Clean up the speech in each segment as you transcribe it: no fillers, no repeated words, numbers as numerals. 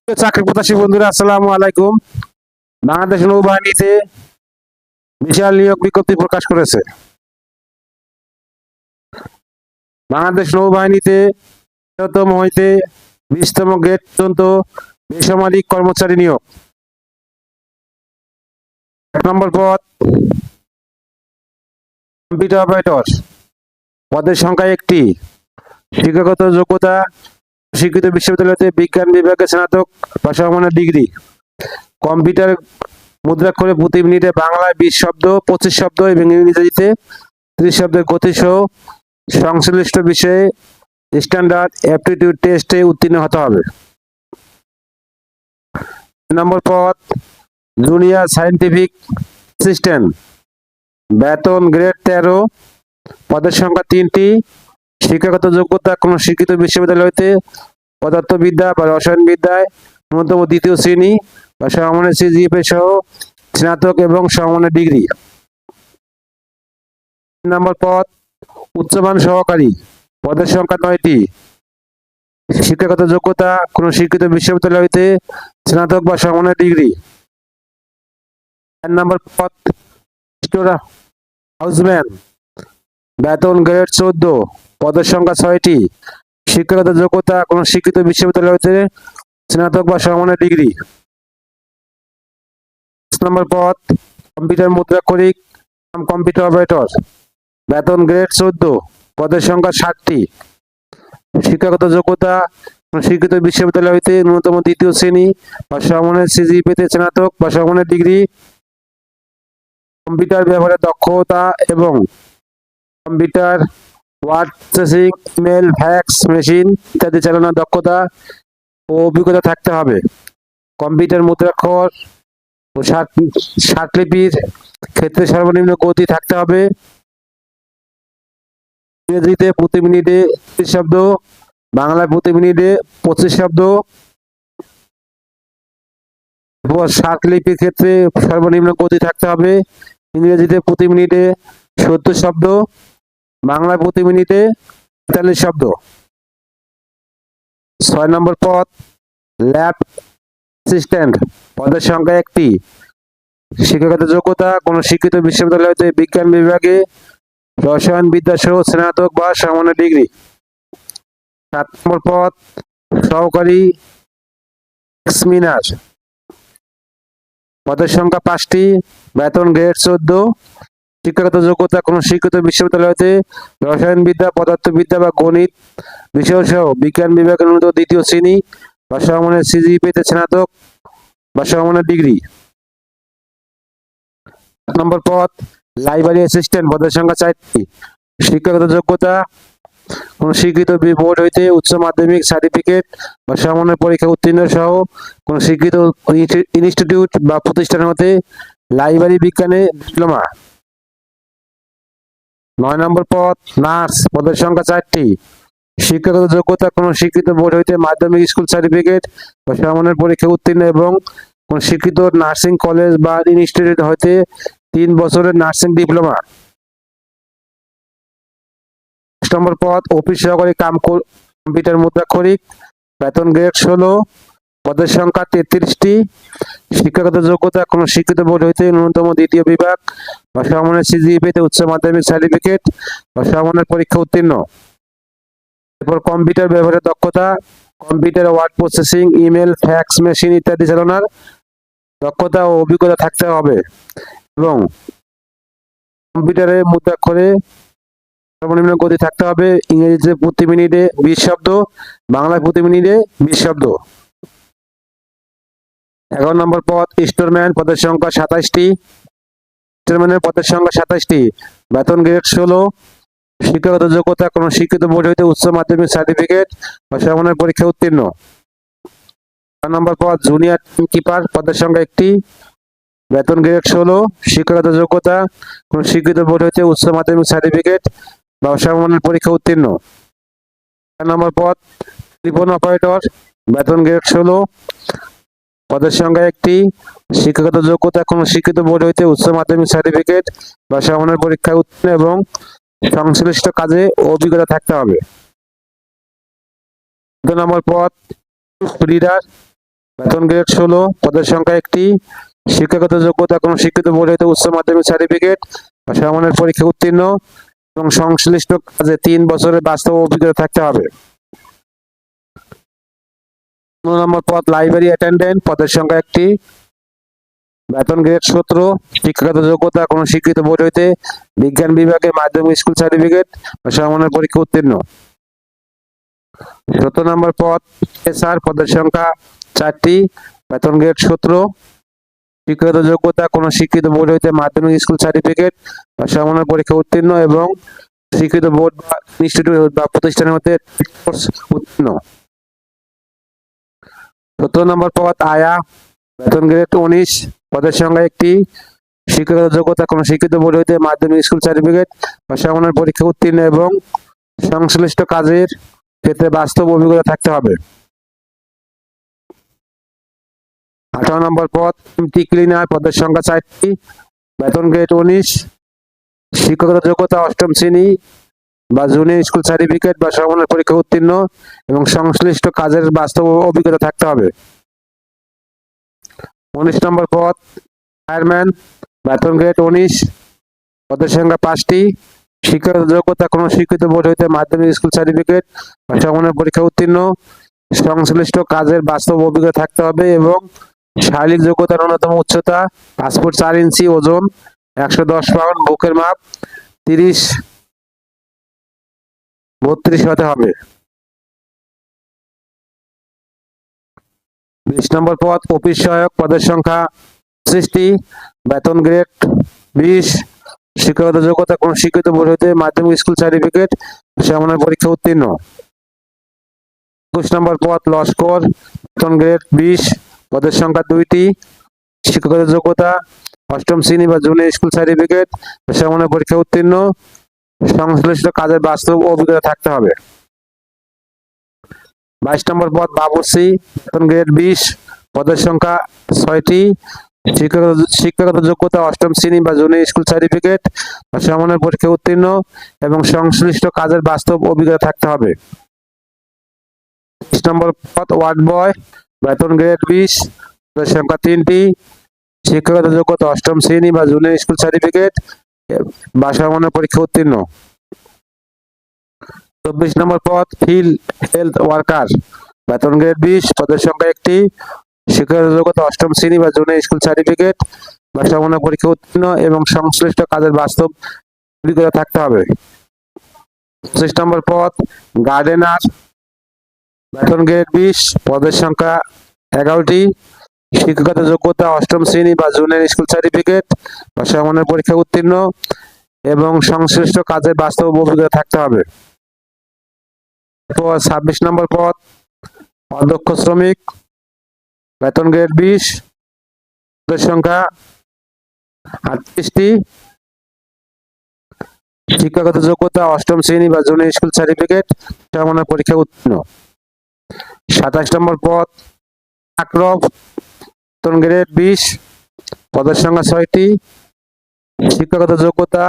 চাকরি প্রত্যাশী বন্ধুরা, আসসালামু আলাইকুম। বাংলাদেশ নৌবাহিনীতে বিশাল নিয়োগ বিজ্ঞপ্তি প্রকাশ করেছে। বাংলাদেশ নৌবাহিনীতে ১৩তম হইতে ২০তম গ্রেড পর্যন্ত বেসামরিক কর্মচারী নিয়োগ। ১ নম্বর পদ কম্পিউটার অপারেটর, পদের সংখ্যা ১টি। শিক্ষাগত যোগ্যতা স্বীকৃত বিশ্ববিদ্যালয়তে বিজ্ঞান বিভাগে স্নাতক বা সমমানের ডিগ্রি। কম্পিউটার মুদ্রাক্ষরে প্রতি মিনিটে বাংলায় ২০ শব্দ, ২৫ শব্দ এবং ইংরেজিতে ৩০ শব্দের গতি সহ সংশ্লিষ্ট বিষয়ে স্ট্যান্ডার্ড অ্যাপটিটিউড টেস্টে উত্তীর্ণ হতে হবে। নম্বর পদ জুনিয়র সায়েন্টিফিক অ্যাসিস্ট্যান্ট, বেতন গ্রেড ১৩, পদের সংখ্যা ৩টি। শিক্ষাগত যোগ্যতা কোনো স্বীকৃত বিশ্ববিদ্যালয় হইতে পদার্থবিদ্যা বা রসায়নবিদ্যায় ন্যূনতম ২য় শ্রেণী বা সমমানের সিজিপিএ সহ স্নাতক এবং সমমানের ডিগ্রি। নম্বর পদ উচ্চমান সহকারী, পদের সংখ্যা ৯টি। শিক্ষাগত যোগ্যতা কোনো স্বীকৃত বিশ্ববিদ্যালয় হইতে স্নাতক বা সমমানের ডিগ্রি। ৪ নম্বর পদ স্টোর হাউসম্যান, বেতন গ্রেড ১৪, পদের সংখ্যা ৬টি। শিক্ষাগত যোগ্যতা কোনো স্বীকৃত বিশ্ববিদ্যালয় হইতে স্নাতক বা সমমানের ডিগ্রি। ৫ নম্বর পদ কম্পিউটার মুদ্রাক্ষরিক কম্পিউটার অপারেটর, বেতন গ্রেড ১৪, পদের সংখ্যা ৬০টি। শিক্ষাগত যোগ্যতা স্বীকৃত বিশ্ববিদ্যালয় হইতে ন্যূনতম ২য় শ্রেণী বা সমমানের সিজিপিএতে স্নাতক বা সমমানের ডিগ্রি। কম্পিউটার ব্যবহারে দক্ষতা এবং computer word processing, email, fax machine ইত্যাদি চালানোর দক্ষতা ও অভিজ্ঞতা থাকতে হবে। কম্পিউটার মুদ্রাক্ষর ও স্বাক্ষরলিপির ক্ষেত্রে সর্বনিম্ন গতি থাকতে হবে। ইংরেজিতে প্রতি মিনিটে ৩০ শব্দ, বাংলায় প্রতি মিনিটে ২৫ শব্দ। স্বাক্ষরলিপির ক্ষেত্রে সর্বনিম্ন গতি থাকতে হবে। ইংরেজিতে প্রতি মিনিটে ৭০ শব্দ, বাংলায় প্রতি মিনিটে ৪৫ শব্দ। ৬ নম্বর পদ ল্যাব অ্যাসিস্ট্যান্ট, পদের সংখ্যা ১টি। শিক্ষাগত যোগ্যতা কোনো স্বীকৃত বিশ্ববিদ্যালয় হইতে বিজ্ঞান বিভাগে রসায়নবিদ্যা সহ স্নাতক বা সমমানের ডিগ্রি। ৭ নম্বর পদ সহকারী এক্সামিনার, পদের সংখ্যা ৫টি। বেতন গ্রেড ১৪। শিক্ষাগত যোগ্যতা কোনো স্বীকৃত বিশ্ববিদ্যালয় হইতে রসায়নবিদ্যা, পদার্থবিদ্যা বা গণিত বিষয় সহ বিজ্ঞান বিভাগের ন্যূনতম ২য় শ্রেণী বা সমমানের সিজিপিএতে স্নাতক বা সমমানের ডিগ্রি। ৮ নম্বর পদ লাইব্রেরি অ্যাসিস্ট্যান্ট, পদের সংখ্যা ৪টি। শিক্ষাগত যোগ্যতা কোনো স্বীকৃত বোর্ড হইতে উচ্চ মাধ্যমিক সার্টিফিকেট বা সমমানের পরীক্ষা উত্তীর্ণ সহ কোনো স্বীকৃত ইনস্টিটিউট বা প্রতিষ্ঠান হতে লাইব্রেরি বিজ্ঞানে ডিপ্লোমা। ৯ নম্বর পদ নার্স, পদের সংখ্যা ৪টি। শিক্ষাগত যোগ্যতা কোনো স্বীকৃত বোর্ড হইতে মাধ্যমিক স্কুল সার্টিফিকেট বা সমমানের পরীক্ষা উত্তীর্ণ এবং কোন স্বীকৃত নার্সিং কলেজ বা ইনস্টিটিউট হইতে ৩ বছরের নার্সিং ডিপ্লোমা। ১০ নম্বর পদ অফিস সহকারী কম্পিউটার মুদ্রাক্ষরিক, বেতন গ্রেড ১৬, পদের সংখ্যা ৩৩টি। শিক্ষাগত যোগ্যতা কোনো স্বীকৃত বোর্ড হইতে ন্যূনতম ২য় বিভাগ বা সমমানের সিজিপিএতে উচ্চ মাধ্যমিক সার্টিফিকেট বা সমমানের পরীক্ষা উত্তীর্ণ। এরপর কম্পিউটার ব্যবহারের দক্ষতা, computer word processing, email, fax machine ইত্যাদি চালানোর দক্ষতা ও অভিজ্ঞতা থাকতে হবে এবং কম্পিউটারে মুদ্রাক্ষরে সর্বনিম্ন গতি থাকতে হবে। ইংরেজিতে প্রতি মিনিটে ২০ শব্দ, বাংলায় প্রতি মিনিটে ২০ শব্দ। ১১ নম্বর পদ স্টোরম্যান, পদের সংখ্যা ২৭টি। স্টোরম্যানের পদের সংখ্যা ২৭টি। বেতন গ্রেড ১৬। শিক্ষাগত যোগ্যতা কোনো স্বীকৃত বোর্ড হইতে উচ্চ মাধ্যমিক সার্টিফিকেট বা সমমানের পরীক্ষা উত্তীর্ণ। ৪ নম্বর পদ জুনিয়র কিপার, পদের সংখ্যা ১টি। বেতন গ্রেড ১৬। শিক্ষাগত যোগ্যতা কোনো স্বীকৃত বোর্ড হইতে উচ্চ মাধ্যমিক সার্টিফিকেট বা সমমানের পরীক্ষা উত্তীর্ণ। ৪ নম্বর পদ টেলিফোন অপারেটর, বেতন গ্রেড ১৬, পদের সংখ্যা ১টি। শিক্ষাগত যোগ্যতা কোনো স্বীকৃত বোর্ড হইতে উচ্চ মাধ্যমিক সার্টিফিকেট বা সমমানের পরীক্ষায় উত্তীর্ণ এবং সংশ্লিষ্ট কাজে অভিজ্ঞতা থাকতে হবে। ২ নম্বর পদ রিডার, বেতন গ্রেড 16, পদের সংখ্যা একটি, শিক্ষাগত যোগ্যতা কোনো শিক্ষিত বোর্ড হইতে উচ্চ মাধ্যমিক সার্টিফিকেট বা সমমানের পরীক্ষা উত্তীর্ণ এবং সংশ্লিষ্ট কাজে 3 বছরের বাস্তব অভিজ্ঞতা থাকতে হবে। 15 নম্বর পদ লাইব্রেরি অ্যাটেন্ডেন্ট, পদের সংখ্যা একটি, বেতন গ্রেড 17, শিক্ষাগত যোগ্যতা কোনো শিক্ষিত বোর্ড হইতে বিজ্ঞান বিভাগে মাধ্যমিক স্কুল সার্টিফিকেট বা সমমানের পরীক্ষা উত্তীর্ণ। 17 নম্বর পদ এসআর, পদের সংখ্যা 4টি, বেতন গ্রেড 17, শিক্ষাগত যোগ্যতা কোনো শিক্ষিত বোর্ড হইতে মাধ্যমিক স্কুল সার্টিফিকেট বা সমমানের পরীক্ষা উত্তীর্ণ এবং স্বীকৃত বোর্ড বা ইনস্টিটিউট বা প্রতিষ্ঠানের মধ্যে কোর্স উত্তীর্ণ। 17 নম্বর পদ আয়া, বেতন গ্রেড 19, পদের সংখ্যা একটি, শিক্ষাগত যোগ্যতা কোনো শিক্ষিত বোর্ড হইতে মাধ্যমিক স্কুল সার্টিফিকেট বা সমমানের পরীক্ষা উত্তীর্ণ এবং সংশ্লিষ্ট কাজের ক্ষেত্রে বাস্তব অভিজ্ঞতা থাকতে হবে। 18 নম্বর পদ এমটি ক্লিনার, পদের সংখ্যা 4টি, বেতন গ্রেড 19, শিক্ষাগত যোগ্যতা 8ম শ্রেণী বা জুনিয়র স্কুল সার্টিফিকেট বা সমমানের পরীক্ষা উত্তীর্ণ এবং সংশ্লিষ্ট কাজের বাস্তব অভিজ্ঞতা থাকতে হবে। 19 নম্বর পদ ফায়ারম্যান, বেতন গ্রেড 19, পদের সংখ্যা 5টি, শিক্ষাগত যোগ্যতা কোনো শিক্ষিত বোর্ড হইতে মাধ্যমিক স্কুল সার্টিফিকেট বা সমমানের পরীক্ষা উত্তীর্ণ, সংশ্লিষ্ট কাজের বাস্তব অভিজ্ঞতা থাকতে হবে এবং শারীরিক যোগ্যতার ন্যূনতম উচ্চতা 5 ফুট 4 ইঞ্চি, ওজন 110 পাউন্ড, বুকের মাপ 30-32 হতে হবে। 20 নম্বর পদ অফিস সহায়ক, পদের সংখ্যা 25টি, বেতন গ্রেড 20, শিক্ষাগত যোগ্যতা কোনো শিক্ষিত বোর্ড হইতে মাধ্যমিক স্কুল সার্টিফিকেট সমমানের পরীক্ষা উত্তীর্ণ। 21 নম্বর পদ লস্কর, বেতন গ্রেড 20, পদের সংখ্যা 2টি, শিক্ষাগত যোগ্যতা 8ম শ্রেণী বা জুনিয়র স্কুল সার্টিফিকেট সমমানের পরীক্ষা উত্তীর্ণ, সংশ্লিষ্ট কাজের বাস্তব অভিজ্ঞতা থাকতে হবে। 22 নম্বর পদ বাবুর্চি, বেতন গ্রেড 20, পদের সংখ্যা 6টি, শিক্ষাগত যোগ্যতা 8ম শ্রেণী বা জুনিয়র স্কুল সার্টিফিকেট বা সমমানের পরীক্ষা উত্তীর্ণ এবং সংশ্লিষ্ট কাজের বাস্তব অভিজ্ঞতা থাকতে হবে। 23 নম্বর পদ ওয়ার্ড বয়, বেতন গ্রেড 20, পদের সংখ্যা 3টি, শিক্ষাগত যোগ্যতা 8ম শ্রেণী বা জুনিয়র স্কুল সার্টিফিকেট বা সমমানের পরীক্ষা উত্তীর্ণ। 24 নম্বর পদ ফিল্ড হেলথ ওয়ার্কার, বেতন গ্রেড 20, পদের সংখ্যা একটি, শিক্ষাগত যোগ্যতা 8ম শ্রেণী বা জুনিয়র স্কুল সার্টিফিকেট বা সমমানের পরীক্ষা উত্তীর্ণ এবং সংশ্লিষ্ট কাজের বাস্তব অভিজ্ঞতা থাকতে হবে। 25 নম্বর পদ গার্ডেনার, বেতন গ্রেড 20, পদের সংখ্যা 11টি, শিক্ষাগত যোগ্যতা 8ম শ্রেণী বা জুনিয়র স্কুল সার্টিফিকেট বা সমমানের পরীক্ষা উত্তীর্ণ এবং সংশ্লিষ্ট কাজের বাস্তব অভিজ্ঞতা থাকতে হবে। 26 নম্বর পদ অদক্ষ শ্রমিক, বেতন গ্রেড 20, পদের সংখ্যা 38টি, শিক্ষাগত যোগ্যতা 8ম শ্রেণী বা জুনিয়র স্কুল সার্টিফিকেট সমমানের পরীক্ষা উত্তীর্ণ। 27 নম্বর পদ আক্রব, বেতন গ্রেড 20, পদের সংখ্যা 6টি, শিক্ষাগত যোগ্যতা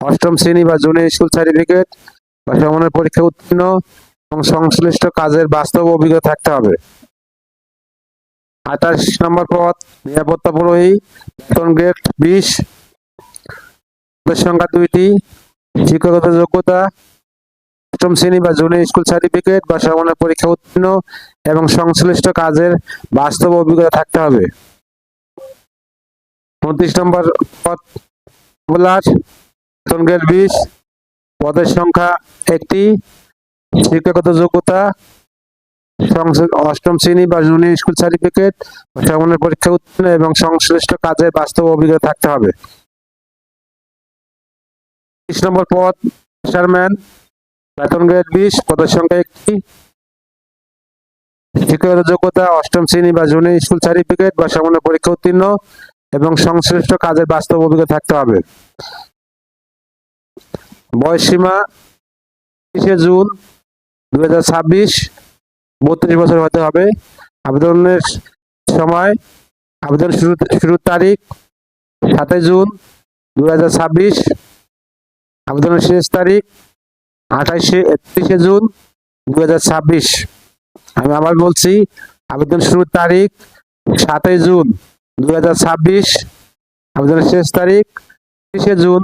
8ম শ্রেণী বা জুনিয়র স্কুল সার্টিফিকেট বা সমমানের পরীক্ষা উত্তীর্ণ এবং সংশ্লিষ্ট কাজের বাস্তব অভিজ্ঞতা থাকতে হবে। 28 নম্বর পদ নিরাপত্তা প্রহরী, বেতন গ্রেড 20, পদের সংখ্যা 2টি, শিক্ষাগত যোগ্যতা 8ম শ্রেণী বা জুনিয়র স্কুল সার্টিফিকেট বা সমমানের পরীক্ষা উত্তীর্ণ এবং সংশ্লিষ্ট কাজের বাস্তব অভিজ্ঞতা থাকতে হবে। 29 নম্বর পদ বোলার, বেতন গ্রেড 20, পদের সংখ্যা একটি, শিক্ষাগত যোগ্যতা 8ম শ্রেণী বা জুনিয়র স্কুল সার্টিফিকেট বা সমমানের পরীক্ষা উত্তীর্ণ এবং সংশ্লিষ্ট কাজের বাস্তব অভিজ্ঞতা থাকতে হবে। 30 নম্বর পদ ফিশারম্যান, বেতন গ্রেড 20, পদের সংখ্যা একটি, শিক্ষাগত যোগ্যতা 8ম শ্রেণী বা জুনিয়র স্কুল সার্টিফিকেট বা সমমানের পরীক্ষা উত্তীর্ণ এবং সংশ্লিষ্ট কাজের বাস্তব অভিজ্ঞতা থাকতে হবে। বয়স সীমা 30 জুন 2026, 32 বছর হতে হবে। আবেদনের সময়, আবেদন শুরুর তারিখ 7 জুন 2026, আবেদনের শেষ তারিখ 30 জুন 2026। আমি আবার বলছি, আবেদন শুরুর তারিখ 7 জুন 2026, আবেদনের শেষ তারিখ 30 জুন